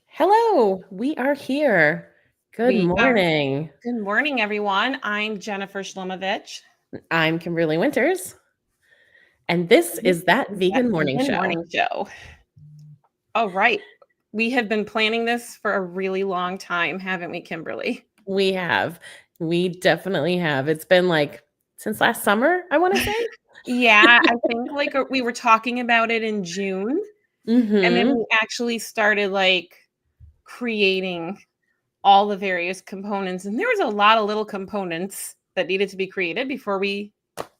Hello, we are here. Good morning. Good morning, everyone. I'm Jennifer Shlomovich. I'm Kimberly Winters, and this is That Vegan Morning Vegan Show. Morning Show. All right. We have been planning this for a really long time, haven't we, Kimberly? We have. We definitely have. It's been like since last summer, I want to say. Yeah, I think like we were talking about it in June, and then we actually started like creating all the various components. And there was a lot of little components that needed to be created before we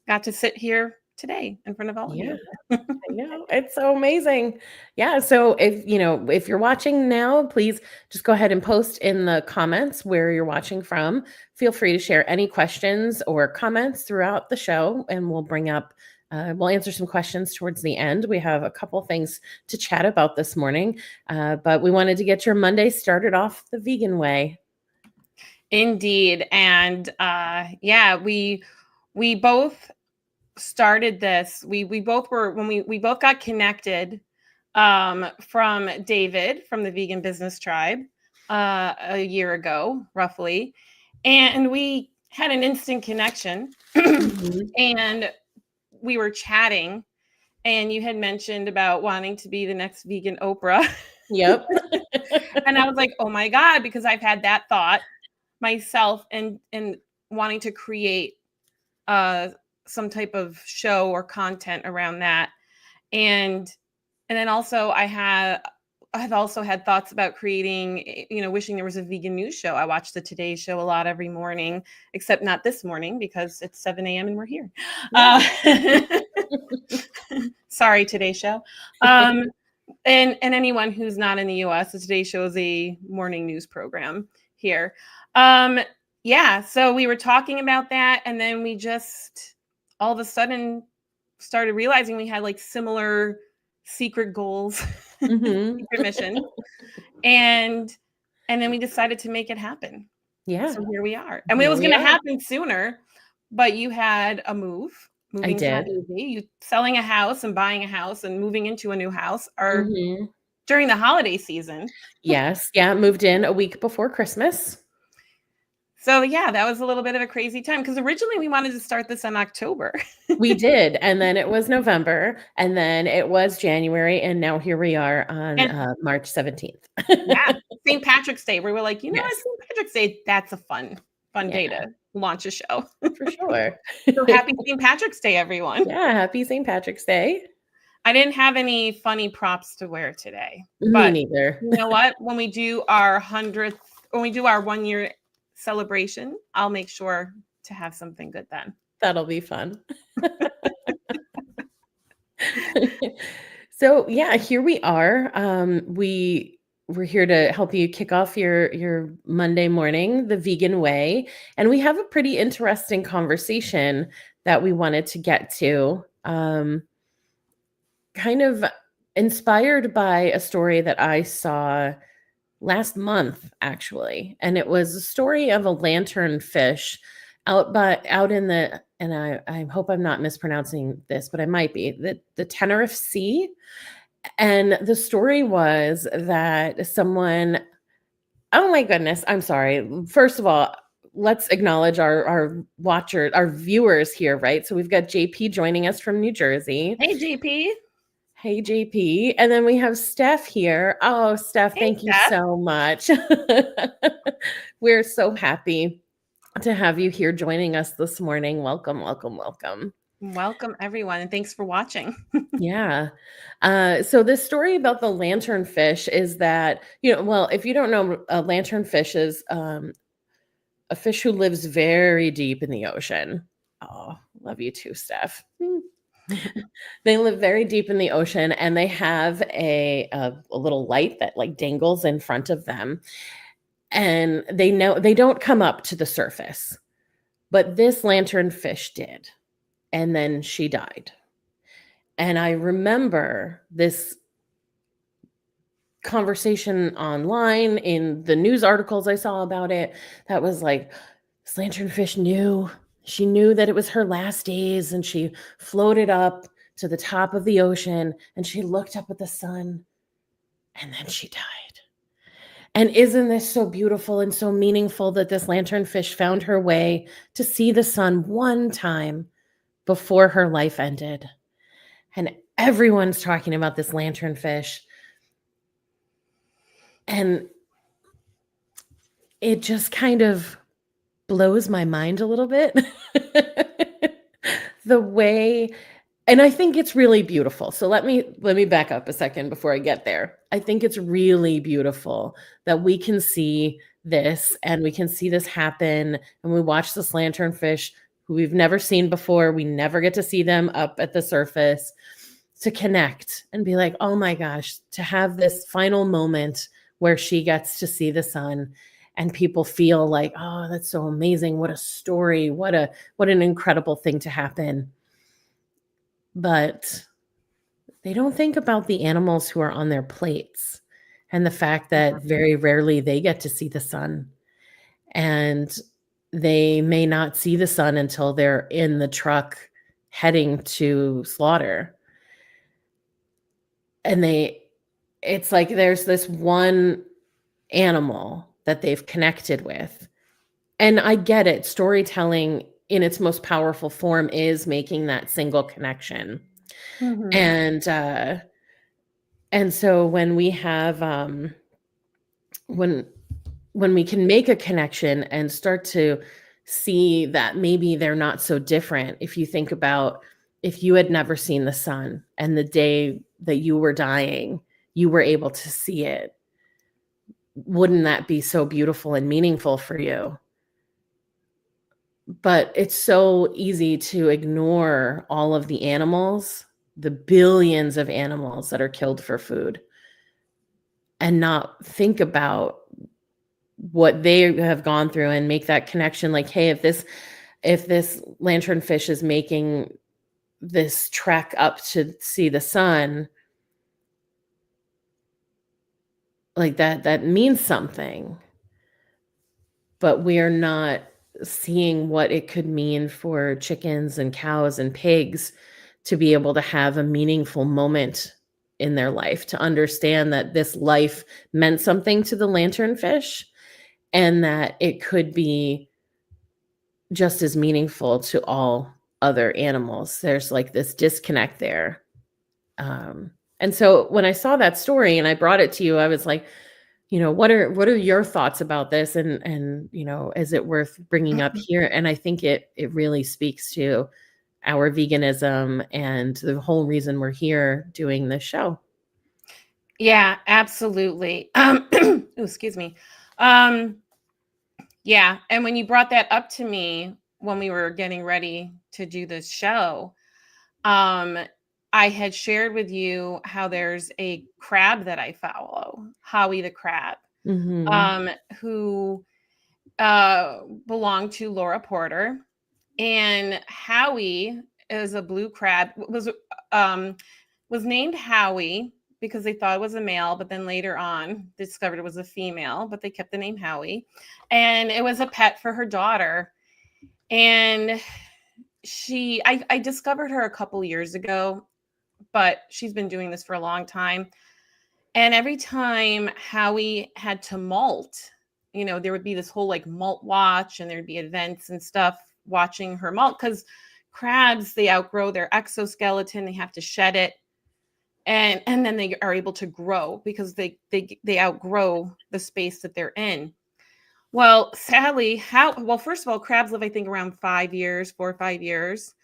got to sit here today in front of all of you. I know. It's so amazing. Yeah. So if you're watching now, please just go ahead and post in the comments where you're watching from. Feel free to share any questions or comments throughout the show, and we'll answer some questions towards the end. We have a couple things to chat about this morning, but we wanted to get your Monday started off the vegan way. Indeed. And we both started this. We both were when we both got connected from David from the Vegan Business Tribe a year ago, roughly. And we had an instant connection. And we were chatting, and you had mentioned about wanting to be the next vegan Oprah. Yep. And I was like, oh my God, because I've had that thought myself and wanting to create some type of show or content around that. And then also I've also had thoughts about creating, wishing there was a vegan news show. I watch the Today Show a lot every morning, except not this morning because it's 7 a.m. and we're here. Yeah. Sorry, Today Show. And anyone who's not in the US, the Today Show is a morning news program here. So we were talking about that, and then we just all of a sudden started realizing we had like similar secret goals, secret mission, and then we decided to make it happen. Yeah. So here we are. And it was going to happen sooner, but you had a move. Moving's not easy. You selling a house and buying a house and moving into a new house are during the holiday season. Yes. Yeah. Moved in a week before Christmas. So yeah, that was a little bit of a crazy time because originally we wanted to start this in October. We did. And then it was November, and then it was January. And now here we are on March 17th. Yeah. St. Patrick's Day. We were like, what, St. Patrick's Day, that's a fun day to launch a show. For sure. So happy St. Patrick's Day, everyone. Yeah. Happy St. Patrick's Day. I didn't have any funny props to wear today. Me neither. You know what? When we do our 1 year celebration, I'll make sure to have something good then. That'll be fun. So yeah, here we are. We're here to help you kick off your Monday morning the vegan way, and we have a pretty interesting conversation that we wanted to get to. Kind of inspired by a story that I saw last month, actually. And it was a story of a lanternfish out in the, and I hope I'm not mispronouncing this, but I might be, the Tenerife Sea. And the story was that someone, oh my goodness, I'm sorry. First of all, let's acknowledge our viewers here, right? So we've got JP joining us from New Jersey. Hey, JP. Hey, JP. And then we have Steph here. Oh, Steph, thank you so much. We're so happy to have you here joining us this morning. Welcome, welcome, welcome. Welcome, everyone. And thanks for watching. Yeah. So this story about the lanternfish is that, if you don't know, a lanternfish is a fish who lives very deep in the ocean. Oh, love you too, Steph. They live very deep in the ocean, and they have a little light that like dangles in front of them. And they don't come up to the surface, but this lanternfish did. And then she died. And I remember this conversation online in the news articles I saw about it that was like, this lanternfish knew. She knew that it was her last days, and she floated up to the top of the ocean and she looked up at the sun, and then she died. And isn't this so beautiful and so meaningful that this lanternfish found her way to see the sun one time before her life ended? And everyone's talking about this lanternfish. And it just kind of blows my mind a little bit. The way, and I think it's really beautiful. So let me back up a second before I get there. I think it's really beautiful that we can see this and we can see this happen, and we watch this lanternfish who we've never seen before. We never get to see them up at the surface, to connect and be like, oh my gosh, to have this final moment where she gets to see the sun, and people feel like, oh, that's so amazing. What a story. What an incredible thing to happen. But they don't think about the animals who are on their plates, and the fact that very rarely they get to see the sun. And they may not see the sun until they're in the truck heading to slaughter. And it's like there's this one animal that they've connected with. And I get it. Storytelling in its most powerful form is making that single connection. And so when we have when we can make a connection and start to see that maybe they're not so different. If you think about, if you had never seen the sun and the day that you were dying, you were able to see it, wouldn't that be so beautiful and meaningful for you? But it's so easy to ignore all of the animals, the billions of animals that are killed for food, and not think about what they have gone through and make that connection. Like, hey, if this lanternfish is making this trek up to see the sun, like that means something. But we are not seeing what it could mean for chickens and cows and pigs to be able to have a meaningful moment in their life, to understand that this life meant something to the lanternfish, and that it could be just as meaningful to all other animals. There's like this disconnect there. And so when I saw that story and I brought it to you, I was like, what are your thoughts about this? And is it worth bringing up here? And I think it really speaks to our veganism and the whole reason we're here doing this show. Yeah, absolutely. Excuse me. Yeah. And when you brought that up to me when we were getting ready to do this show, I had shared with you how there's a crab that I follow, Howie the crab, who belonged to Laura Porter. And Howie is a blue crab, was named Howie because they thought it was a male, but then later on discovered it was a female, but they kept the name Howie. And it was a pet for her daughter. And I discovered her a couple years ago, but she's been doing this for a long time. And every time Howie had to molt, there would be this whole like molt watch, and there'd be events and stuff watching her molt, because crabs, they outgrow their exoskeleton, they have to shed it. And then they are able to grow because they outgrow the space that they're in. Well, sadly, first of all, crabs live, I think, around 4 or 5 years.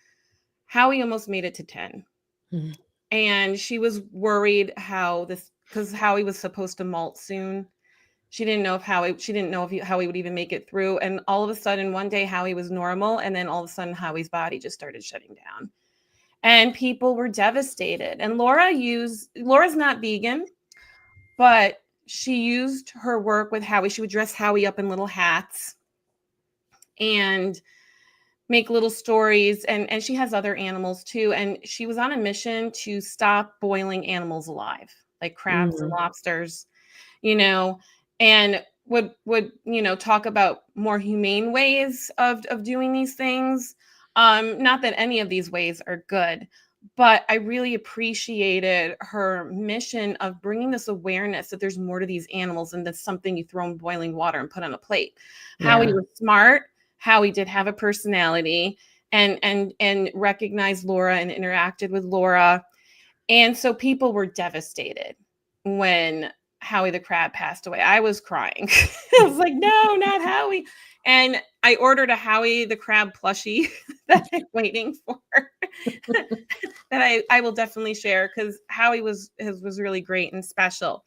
Howie almost made it to 10. Mm-hmm. And she was worried because Howie was supposed to molt soon. She didn't know if Howie would even make it through. And all of a sudden, one day, Howie was normal. And then all of a sudden, Howie's body just started shutting down. And people were devastated. And Laura's not vegan, but she used her work with Howie. She would dress Howie up in little hats and make little stories. And she has other animals too. And she was on a mission to stop boiling animals alive, like crabs and lobsters. you know, and would talk about more humane ways of doing these things. Not that any of these ways are good, but I really appreciated her mission of bringing this awareness that there's more to these animals and that's something you throw in boiling water and put on a plate. Howie Yeah. was smart. Howie did have a personality and recognized Laura and interacted with Laura. And so people were devastated when Howie the crab passed away. I was crying. I was like, no, not Howie. And I ordered a Howie the crab plushie that I'm waiting for that I will definitely share because Howie was really great and special.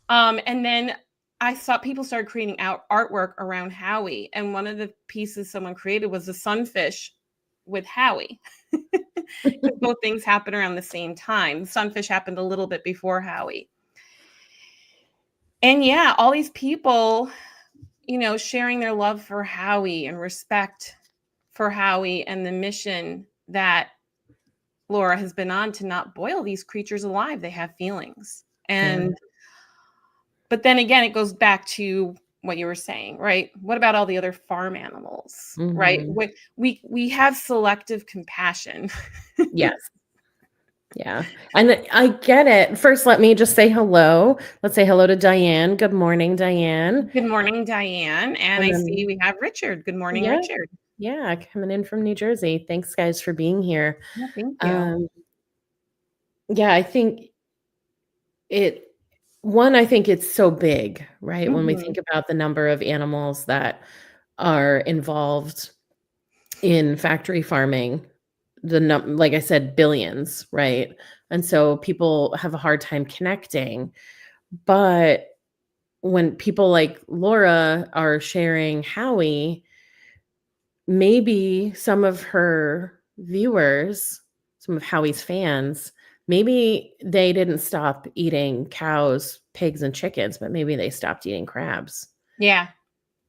And then I saw people started creating artwork around Howie. And one of the pieces someone created was a sunfish with Howie. Both things happened around the same time. The sunfish happened a little bit before Howie. And yeah, all these people, sharing their love for Howie and respect for Howie and the mission that Laura has been on to not boil these creatures alive. They have feelings. And but then again, it goes back to what you were saying, right? What about all the other farm animals, right? We have selective compassion. Yes. Yeah. And I get it. First, let me just say hello. Let's say hello to Diane. Good morning, Diane. Good morning, Diane. And I see we have Richard. Good morning, Yeah. Richard. Yeah, coming in from New Jersey. Thanks, guys, for being here. Yeah, thank you. Yeah, I think it's so big, right? When we think about the number of animals that are involved in factory farming, like I said, billions, right? And so people have a hard time connecting. But when people like Laura are sharing Howie, maybe some of her viewers, some of Howie's fans, maybe they didn't stop eating cows, pigs, and chickens, but maybe they stopped eating crabs. Yeah.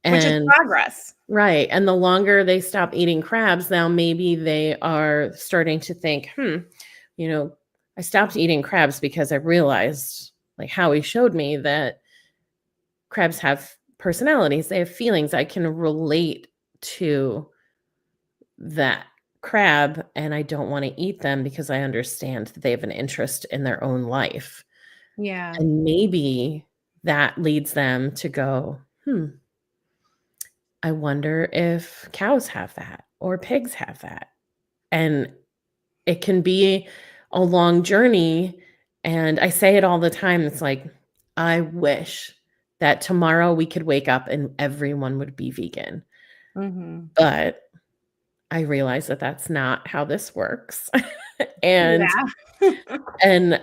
Which is And progress. right. And the longer they stop eating crabs, now maybe they are starting to think, I stopped eating crabs because I realized, like Howie showed me, that crabs have personalities, they have feelings. I can relate to that crab, and I don't want to eat them because I understand that they have an interest in their own life. Yeah. And maybe that leads them to go, I wonder if cows have that or pigs have that. And it can be a long journey. And I say it all the time. It's like, I wish that tomorrow we could wake up and everyone would be vegan. But I realize that that's not how this works. and and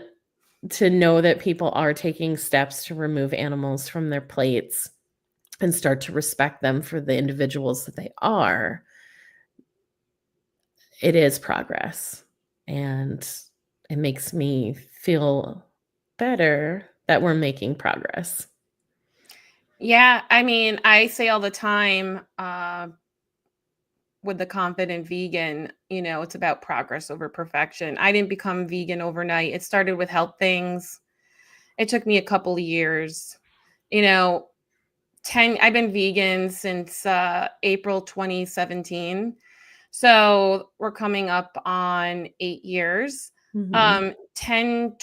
to know that people are taking steps to remove animals from their plates and start to respect them for the individuals that they are, it is progress. And it makes me feel better that we're making progress. Yeah. I mean, I say all the time, with the confident vegan, it's about progress over perfection. I didn't become vegan overnight. It started with health things. It took me a couple of years. I've been vegan since April 2017. So we're coming up on 8 years. 10,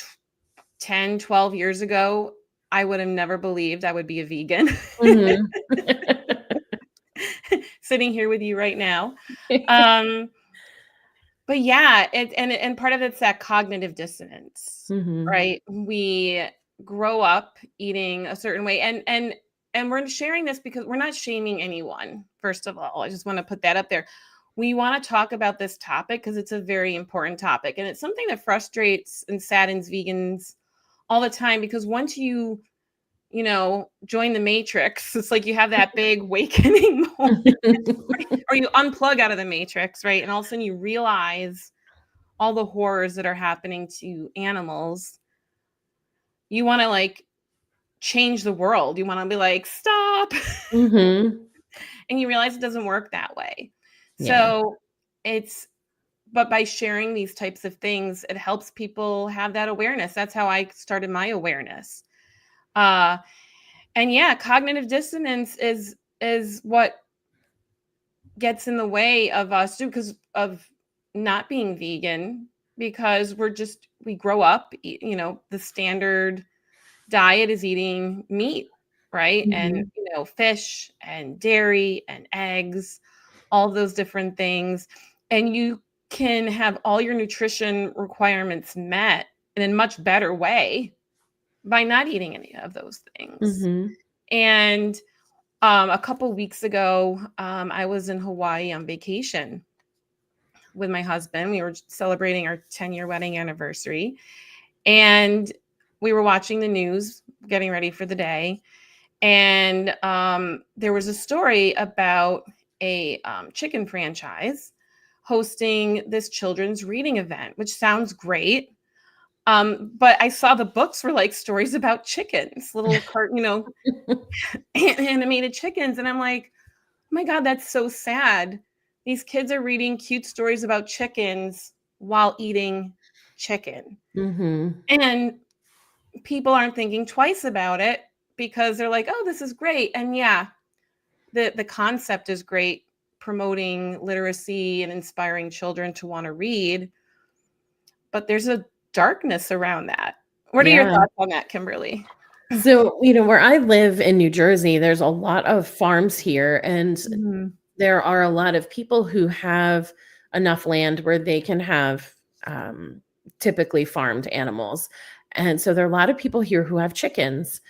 12 years ago, I would have never believed I would be a vegan. Sitting here with you right now. But yeah, and part of it's that cognitive dissonance, right? We grow up eating a certain way, and we're sharing this because we're not shaming anyone. First of all, I just want to put that up there. We want to talk about this topic because it's a very important topic, and it's something that frustrates and saddens vegans all the time, because once you join the matrix, it's like you have that big awakening moment, or you unplug out of the matrix, right? And all of a sudden you realize all the horrors that are happening to animals. You want to like change the world. You want to be like, stop. And you realize it doesn't work that way. Yeah. So but by sharing these types of things, it helps people have that awareness. That's how I started my awareness. And yeah, cognitive dissonance is what gets in the way of us too, because of not being vegan, because we grow up, the standard diet is eating meat, right? And, Mhm. fish and dairy and eggs, all those different things. And you can have all your nutrition requirements met in a much better way by not eating any of those things. Mhm. And a couple weeks ago, I was in Hawaii on vacation with my husband. We were celebrating our 10-year wedding anniversary, and we were watching the news, getting ready for the day. And there was a story about a chicken franchise hosting this children's reading event, which sounds great. But I saw the books were like stories about chickens, little animated chickens. And I'm like, oh my God, that's so sad. These kids are reading cute stories about chickens while eating chicken. Mhm. And people aren't thinking twice about it because they're like, oh, this is great. And yeah, the concept is great, promoting literacy and inspiring children to want to read, but there's a darkness around that. What are your Yeah. thoughts on that, Kimberly? So, where I live in New Jersey, there's a lot of farms here, and Mhm. there are a lot of people who have enough land where they can have um, typically farmed animals. And so there are a lot of people here who have chickens.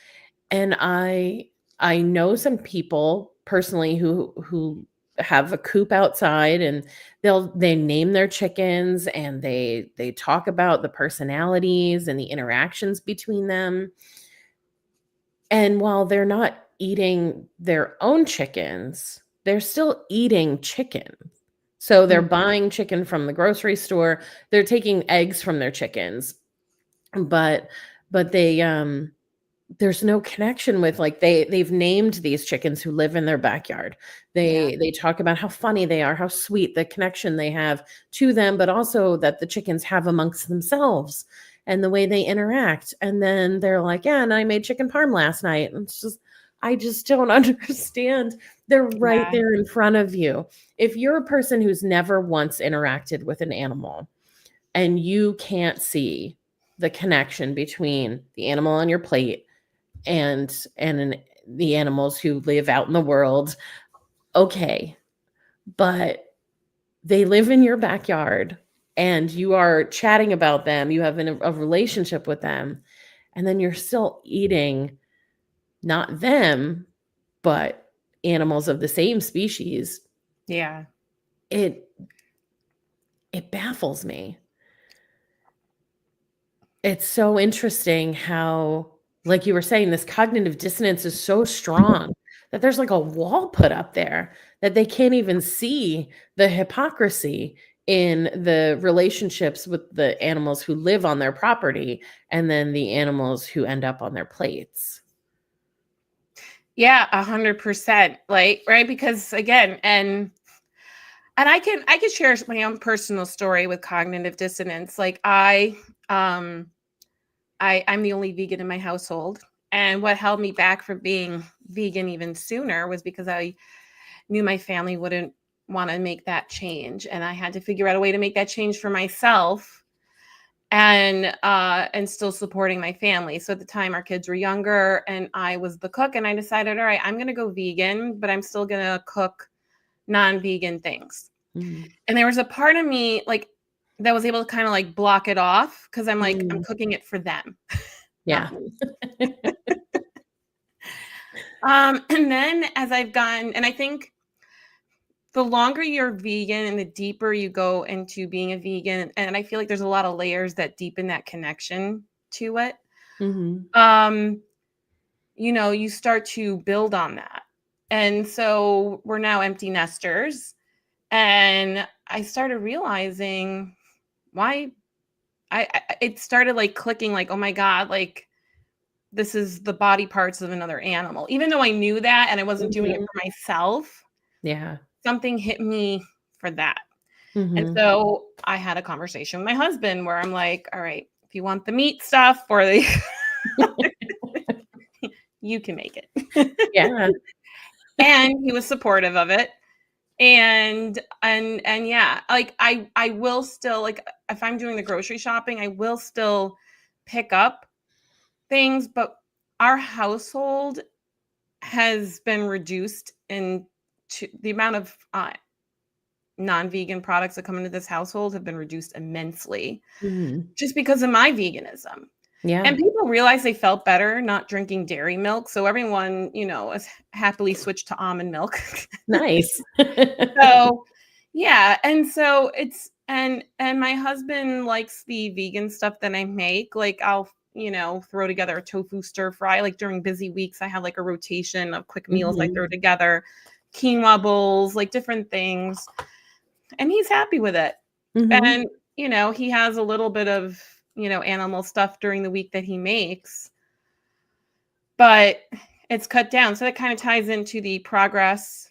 And I know some people personally who have a coop outside, and they name their chickens, and they talk about the personalities and the interactions between them. And while they're not eating their own chickens, they're still eating chicken. So they're Mm. buying chicken from the grocery store, they're taking eggs from their chickens, but they there's no connection with, like, they've named these chickens who live in their backyard. Yeah. They talk about how funny they are, how sweet the connection they have to them, but also that the chickens have amongst themselves and the way they interact. And then they're like, "Yeah, and I made chicken parm last night." And it's just I just don't understand. They're right Yeah. there in front of you. If you're a person who's never once interacted with an animal and you can't see the connection between the animal on your plate and the animals who live out in the world, okay, but they live in your backyard and you are chatting about them, you have a relationship with them, and then you're still eating not them, but animals of the same species. Yeah. it it baffles me. It's so interesting how, like you were saying, this cognitive dissonance is so strong that there's like a wall put up there that they can't even see the hypocrisy in the relationships with the animals who live on their property and then the animals who end up on their plates. Yeah, 100%. Like, right? Because again, and I can share my own personal story with cognitive dissonance. Like I'm the only vegan in my household. And what held me back from being vegan even sooner was because I knew my family wouldn't want to make that change. And I had to figure out a way to make that change for myself and still supporting my family. So at the time our kids were younger and I was the cook, and I decided, all right, I'm gonna go vegan, but I'm still gonna cook non-vegan things. Mm. And there was a part of me like that was able to kind of like block it off because I'm like, I'm Mm. cooking it for them, not Yeah. me. And then as I've gone, and I think the longer you're vegan and the deeper you go into being a vegan, and I feel like there's a lot of layers that deepen that connection to it. Mhm. Um, you start to build on that. And so we're now empty nesters. And I started realizing why it started like clicking, like, oh my God, like this is the body parts of another animal. Even though I knew that and I wasn't doing it Mhm. for myself, Yeah. something hit me for that. And Mhm. so I had a conversation with my husband where I'm like, all right, if you want the meat stuff or the You can make it. Yeah. And he was supportive of it. And yeah, like I will still, like, if I'm doing the grocery shopping, I will still pick up things, but our household has been reduced in to the amount of non-vegan products that come into this household have been reduced immensely Mhm. just because of my veganism. Yeah. And people realized they felt better not drinking dairy milk, so everyone, has happily switched to almond milk. Nice. So, yeah, and so it's and my husband likes the vegan stuff that I make. Like, I'll, throw together a tofu stir fry. Like, during busy weeks, I have, like, a rotation of quick meals I throw Mhm. together, quinoa bowls, like, different things, and he's happy with it. Mhm. And, he has a little bit of, animal stuff during the week that he makes, but it's cut down. So that kind of ties into the progress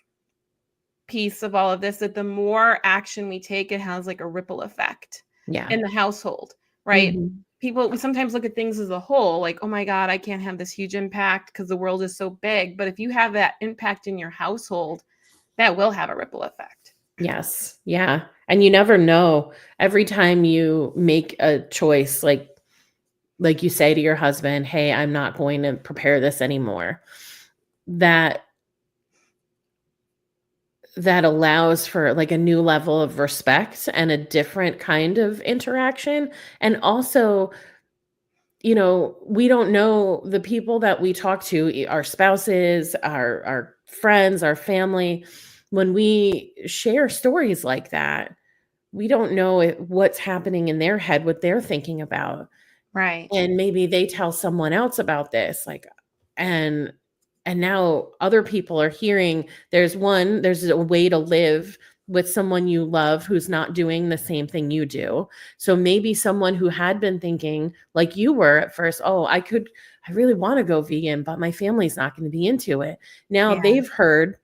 piece of all of this, that the more action we take, it has like a ripple effect Yeah. in the household, right? Mhm. People, we sometimes look at things as a whole, like, oh my God, I can't have this huge impact because the world is so big. But if you have that impact in your household, that will have a ripple effect. Yes. Yeah. And you never know. Every time you make a choice, like you say to your husband, "Hey, I'm not going to prepare this anymore." That that allows for like a new level of respect and a different kind of interaction. And also, we don't know the people that we talk to, our spouses, our friends, our family. When we share stories like that, we don't know what's happening in their head, what they're thinking about. Right. And maybe they tell someone else about this, like, and now other people are hearing there's a way to live with someone you love who's not doing the same thing you do. So maybe someone who had been thinking like you were at first, oh, I really want to go vegan, but my family's not going to be into it. Now Yeah. they've heard,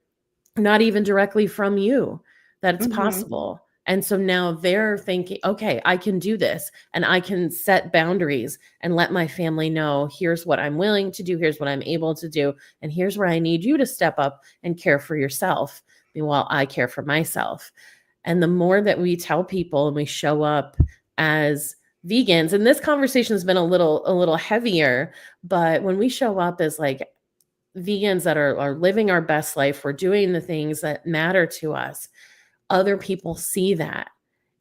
not even directly from you, that it's Hmm. possible. And so now they're thinking, okay, I can do this and I can set boundaries and let my family know, here's what I'm willing to do, here's what I'm able to do, and here's where I need you to step up and care for yourself while I care for myself. And the more that we tell people and we show up as vegans, and this conversation has been a little heavier, but when we show up as like vegans that are living our best life, we're doing the things that matter to us, other people see that.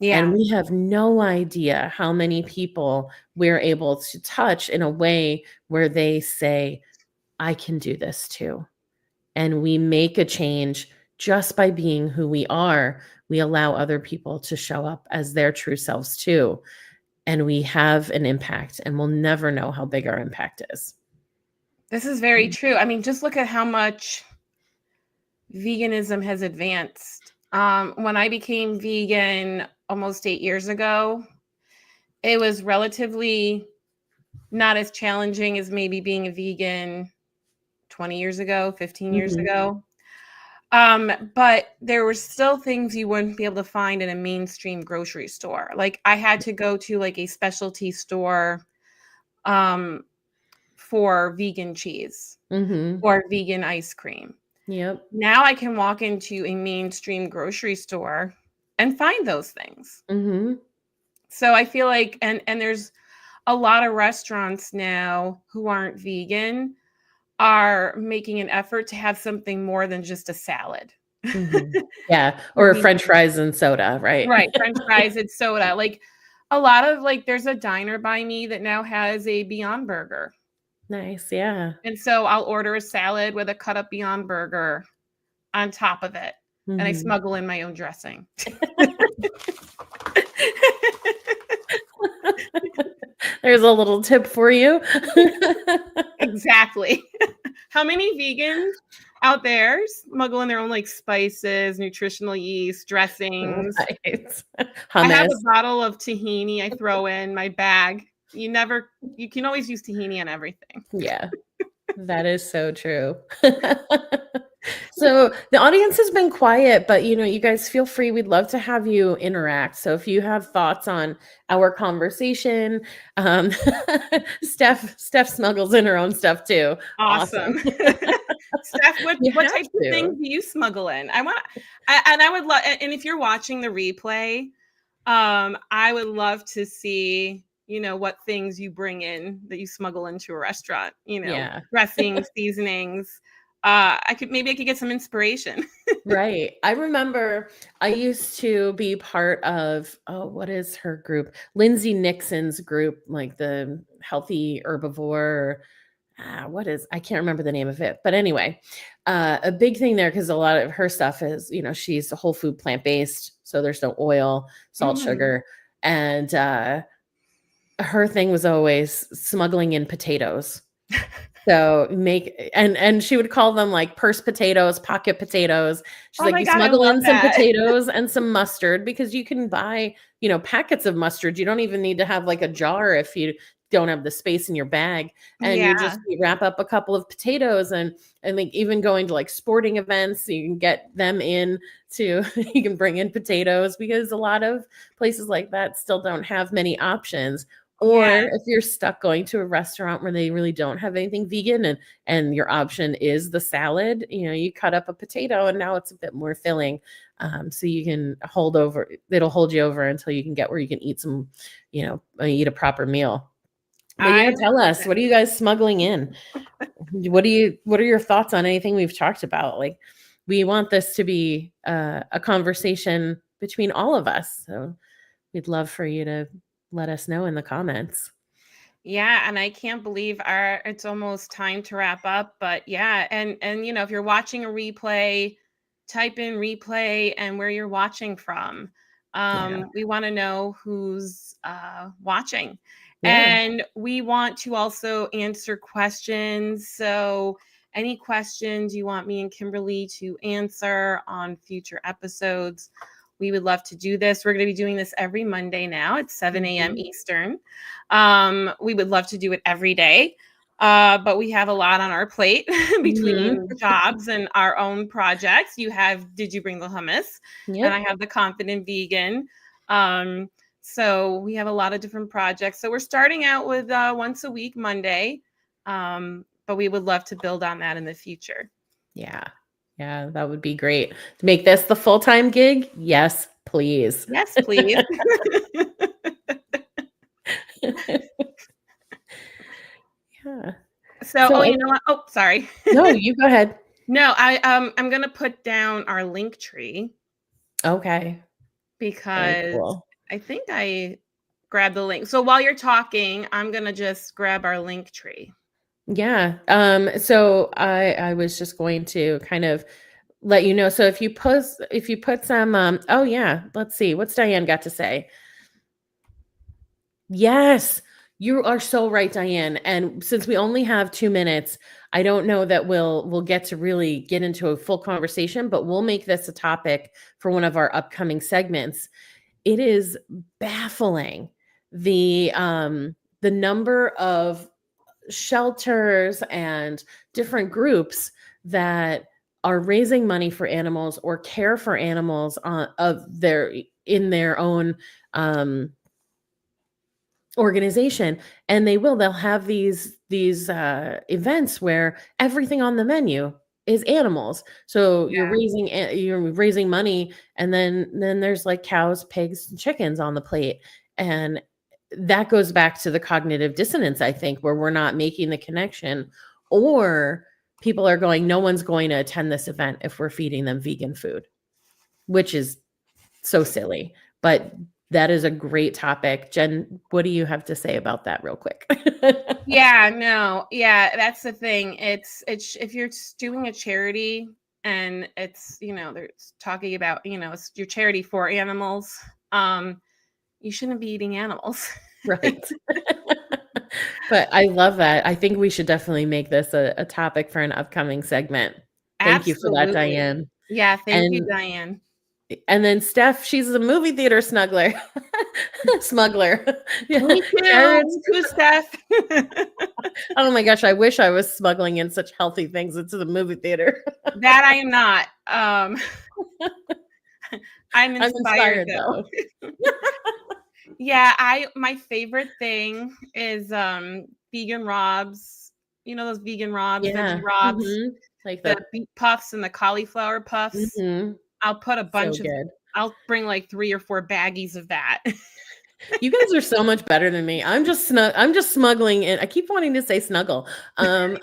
And Yeah. we have no idea how many people we're able to touch in a way where they say, I can do this too. And we make a change just by being who we are. We allow other people to show up as their true selves too. And we have an impact, and we'll never know how big our impact is. This is very true. I mean, just look at how much veganism has advanced. When I became vegan almost 8 years ago, it was relatively not as challenging as maybe being a vegan 20 years ago, 15 years Mhm. ago. But there were still things you wouldn't be able to find in a mainstream grocery store. Like, I had to go to like a specialty store um, for vegan cheese Mhm. or vegan ice cream. Yep. Now I can walk into a mainstream grocery store and find those things. Mhm. So I feel like, and there's a lot of restaurants now who aren't vegan are making an effort to have something more than just a salad. Mhm. Yeah, For or vegan. french fries and soda, right? Right, french fries and soda. Like, a lot of, like, there's a diner by me that now has a Beyond Burger. Nice, yeah. And so I'll order a salad with a cut up Beyond Burger on top of it, and I Mhm. smuggle in my own dressing. There's a little tip for you. Exactly. How many vegans out there smuggle in their own, like, spices, nutritional yeast, dressings? Right. I have a Hummus. bottle of tahini I throw in my bag. You can always use tahini on everything. Yeah, that is so true. So the audience has been quiet, but you guys feel free. We'd love to have you interact. So if you have thoughts on our conversation, um, Steph smuggles in her own stuff too. Awesome. Awesome. Steph, You what have types of to. things do you smuggle in? And I would love, and if you're watching the replay, I would love to see, what things you bring in that you smuggle into a restaurant, Yeah. dressing, seasonings. Maybe I could get some inspiration. Right. I remember I used to be part of, oh, what is her group? Lindsay Nixon's group, like the healthy herbivore. I can't remember the name of it. But anyway, a big thing there because a lot of her stuff is, she's a whole food plant based. So there's no oil, salt, Mhm. sugar. And her thing was always smuggling in potatoes. So and she would call them like purse potatoes, pocket potatoes. She's Oh like, my you God, I smuggle love in some that. potatoes and some mustard because you can buy, packets of mustard. You don't even need to have like a jar if you don't have the space in your bag. And Yeah. you wrap up a couple of potatoes and like even going to like sporting events, you can get them in to you can bring in potatoes because a lot of places like that still don't have many options. Or Yeah. if you're stuck going to a restaurant where they really don't have anything vegan and your option is the salad, you cut up a potato and now it's a bit more filling. So you can it'll hold you over until you can get where you can eat eat a proper meal. But I yeah, tell love us, what are you guys smuggling in? What are your thoughts on anything we've talked about? Like, we want this to be a conversation between all of us. So we'd love for you to let us know in the comments. Yeah, and I can't believe it's almost time to wrap up, but yeah, and if you're watching a replay, type in replay and where you're watching from. Yeah. We want to know who's watching. Yeah. And we want to also answer questions. So any questions you want me and Kimberly to answer on future episodes, we would love to do this. We're going to be doing this every Monday now at 7 a.m. Mhm. Eastern. We would love to do it every day, but we have a lot on our plate Mhm. between jobs and our own projects. You have Did You Bring the Hummus? And I Yep. have the Confident Vegan. Um, so we have a lot of different projects. So we're starting out with once a week, Monday, but we would love to build on that in the future. Yeah. Yeah, that would be great. To make this the full-time gig? Yes, please. Yes, please. Yeah. So, So, oh, you know what? Oh, sorry. no, you go ahead. No, I'm gonna put down our link tree Okay. Very because cool. I think I grabbed the link. So while you're talking, I'm gonna just grab our link tree. Yeah. So I was just going to kind of let you know. So if you put some oh yeah, let's see. What's Diane got to say? Yes. You are so right, Diane. And since we only have 2 minutes, I don't know that we'll get to really get into a full conversation, but we'll make this a topic for one of our upcoming segments. It is baffling the number of shelters and different groups that are raising money for animals or care for animals in their own um, organization, and they'll have these events where everything on the menu is animals. So Yeah. you're raising money, and then there's like cows, pigs, and chickens on the plate. And that goes back to the cognitive dissonance, I think, where we're not making the connection, or people are going, no one's going to attend this event if we're feeding them vegan food, which is so silly. But that is a great topic. Jen, what do you have to say about that real quick? Yeah, no. Yeah, that's the thing. It's if you're doing a charity and it's, they're talking about, it's your charity for animals, you shouldn't be eating animals. Right. But I love that. I think we should definitely make this a topic for an upcoming segment. Thank you for that, Absolutely. Diane. Yeah, thank you, And Diane. And then Steph, she's a movie theater snuggler. Smuggler. Yeah. Me too. Jared's- Me too, Steph. oh my gosh, I wish I was smuggling in such healthy things into the movie theater. That I am not. I'm inspired though. Yeah, my favorite thing is vegan Robs. You know those vegan Robs, veggie Robs, like the beet puffs and the cauliflower puffs. I'll put a bunch of. I'll bring like 3 or 4 baggies of that. You guys are so much better than me. I'm just smuggling in. I keep wanting to say snuggle. I'm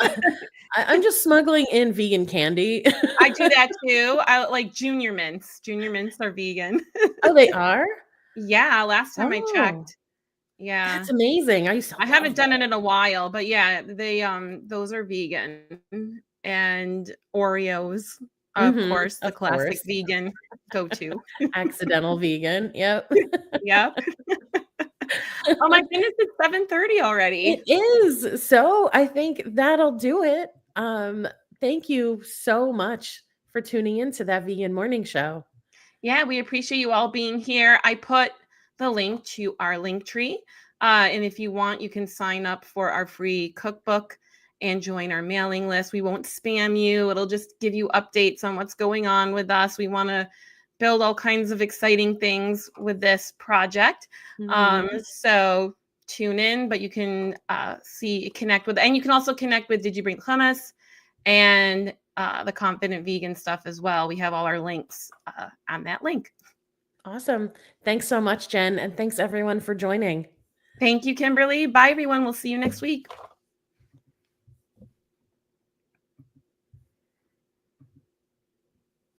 just smuggling in vegan candy. I do that too. I like Junior Mints. Junior Mints are vegan. Oh, they are? Yeah, last time I checked. Yeah. That's amazing. I haven't done it in a while, but yeah, they those are vegan. And Oreos, of course, the classic vegan go-to. Accidental vegan. Yep. Yep. Oh my goodness, it's 7:30 already. It is. So I think that'll do it. Thank you so much for tuning into that vegan morning show. Yeah, we appreciate you all being here. I put the link to our Linktree. And if you want, you can sign up for our free cookbook and join our mailing list. We won't spam you. It'll just give you updates on what's going on with us. We want to build all kinds of exciting things with this project. So tune in, but you can connect with, and you can also connect with Did You Bring the Hummus and the Confident Vegan stuff as well. We have all our links on that link. Awesome. Thanks so much, Jen. And thanks everyone for joining. Thank you, Kimberly. Bye, everyone. We'll see you next week.